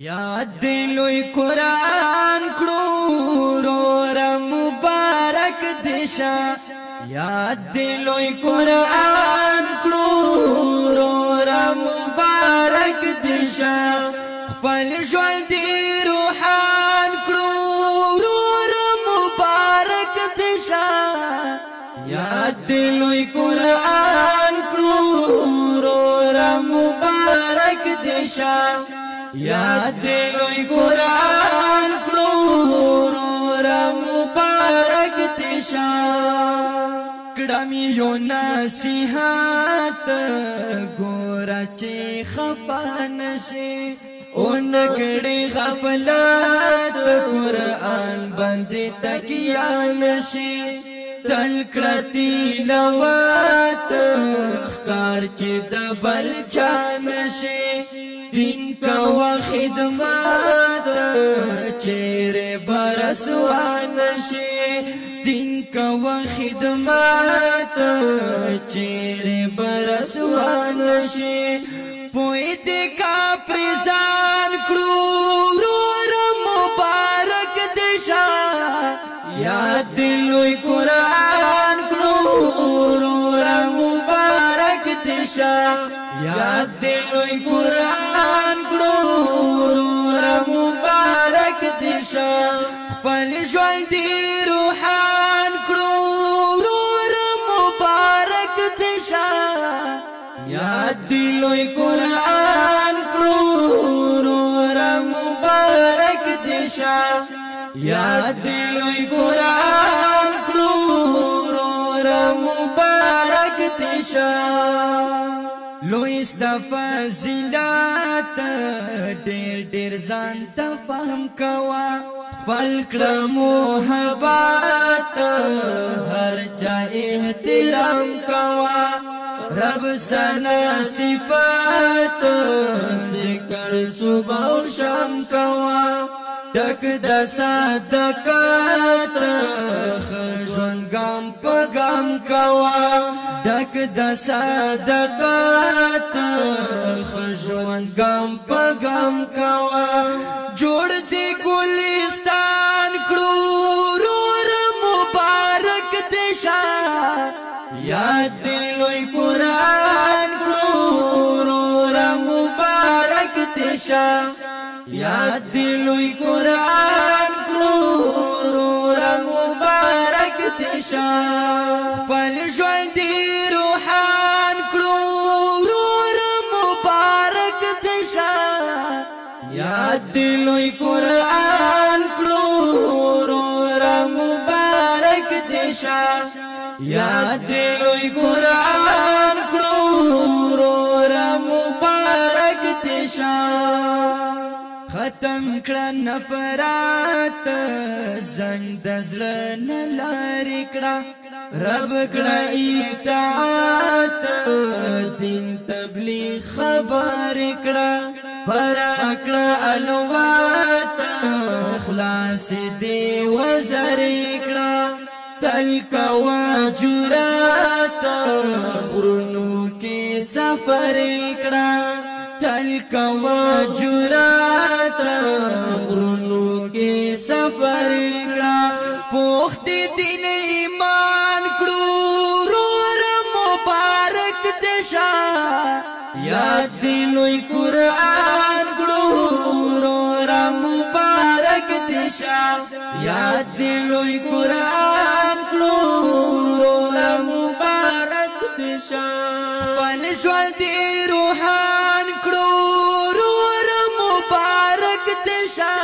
یاد دی لوی قرآن کړو رورا مبارک دیشا یاد دی لوی قرآن کړو رورا مبارک دیشا خپل ژوند دی روحان کړو رورا مبارک دیشا یاد دی لوی قرآن کړو رورا مبارک دیشا یاد دی لوی قرآن کړو رورا مبارک دیشا کړم یو نصیحت ګورا چې خفا نشي او نکړي غفلت قرآن باندې تکیا نشي تل کړتی لوات خکار چې د بل چا نشي دین کوا خدمات چیرے برسوان شي دین کوا خدمات چیرے برسوان شي پوی دې کا پرزان کړو رور مبارک دیشا یاد لوی قرآن کړو رور مبارک دیشا یاد لوی قرآن کړو رورا مبارک دیشا خپل ژوند دی روحان کړو رورا مبارک دیشا یاد دی لوی قرآن کړو رورا مبارک دیشا یاد دی لوی قرآن کړو رورا مبارک دیشا لوی استفا زلات ډیر ډیر ځان ته فهم کوا پلکړه محبت هر چا احترام کوا رب سنا صفات ذکر صبح او شام کوا ډک د صدقات خژوند ګام په ګام کوا ډک د صدقات خژوند ګام په ګام کوا جوړ دی ګلستان کړو رور مبارک دیشا یاد دی لوی قرآن کړو رور مبارک دیشا یاد دی لوی قرآن کړو رور مبارک دیشا پل ژوند دی روحان کړو رور مبارک دیشا یاد دی لوی قرآن کړو رور مبارک دیشا یاد دی لوی قرآن کړو رور مبارک دیشا ختم کړه نفرات زنګ د زړه نه لارې کړه رب کړه اطاعت دین تبلیغ خبر کړه پر کړه الوات خلاص دی وزر کړه تل کوا جرات غرونو کې سفر کړه تل کوا جرات غرونو کې سفر کړه پوخت دین ایمان کړو رور مبارک دیشا یاد دی لوی قرآن کړو رور مبارک دیشا یاد دی لوی قرآن کړو رور مبارک دیشا خپل ژوند دی روحان کړو رور مبارک دیشا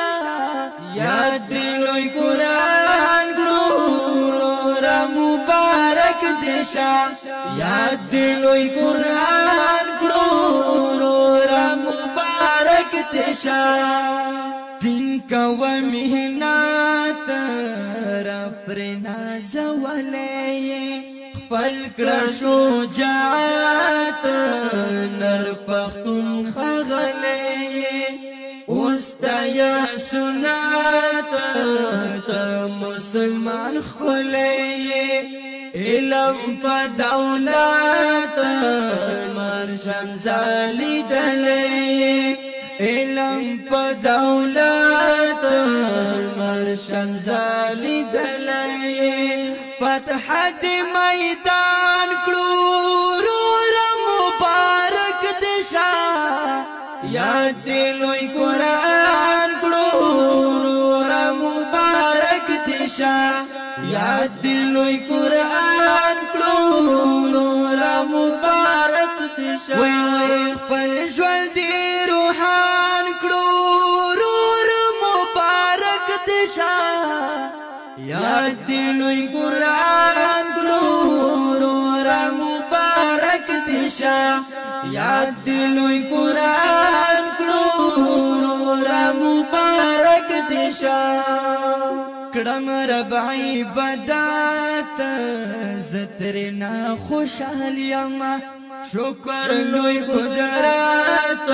یاد دی لوی قرآن کړو رور مبارک دیشا یاد دی لوی قرآن کړو رور مبارک دیشا دین کوا مهنات را پر نازولې خپل کړه شجاعت نر پختون خغلې اوستا سنت ته مسلمان خلې علم په دولت مرشم زالی دلې علم په دولت مرشن زالی دلای فتح دی میدان کړو رور مبارک دشا یاد دی لوی قرآن کړو رور مبارک دشا یاد دی لوی قرآن کړو رور مبارک دشا وای وای خپل ژوند دی روحان کړو رور مبارک دشا یاد دی لوی قرآن کړو رور مبارک دشا یاد دی لوی قرآن کړو رور مبارک دشا کړم ربعی بدات زترنا خوشحال یما شکر لوی قدرت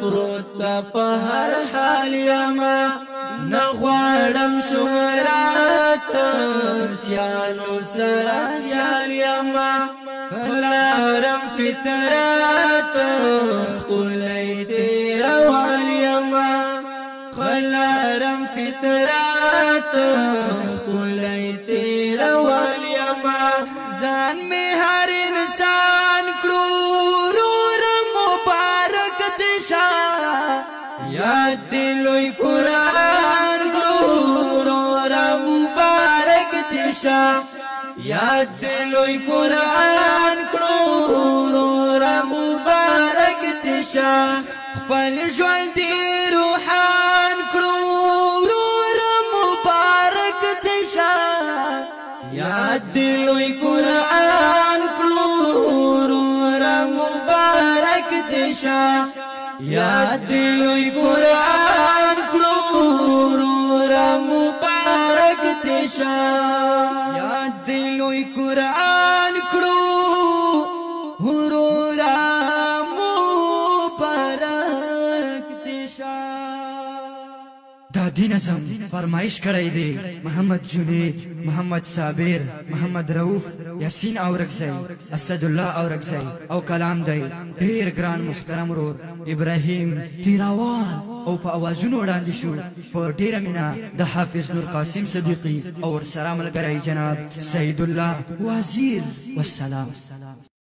پروت په هر حال یما نغواړم شهرت سیالو سره سیال یما لارم فطرت خلی تیر وال یما لارم فطرت خلی تیر وال یما ځان می هر انسان کړو رور مبارک دشا یاد دی لوی قرآن کړو رور مبارک دشا یاد دی لوی قرآن کړو رور مبارک دشا خپل ژوند دی روحان کړو رور مبارک دشا یاد دی لوی قرآن کړو رور مبارک دشا یاد دی لوی قرآن کړو رور مبارک دشا یاد دی لوی قرآن کړو رور مبارک دشا دا دین ازم فرمایش کړی دی محمد جنید محمد صابر محمد رؤوف یاسین اورکزی اسد الله اورکزی او کلام دی ډیر ګران محترم ورور ابراهیم تیراوال او په اوازونو وړاندې شو په ډیره مینه د حافظ نور قاسم صدیقی او ورسره ملګری جناب سید الله وزیر والسلام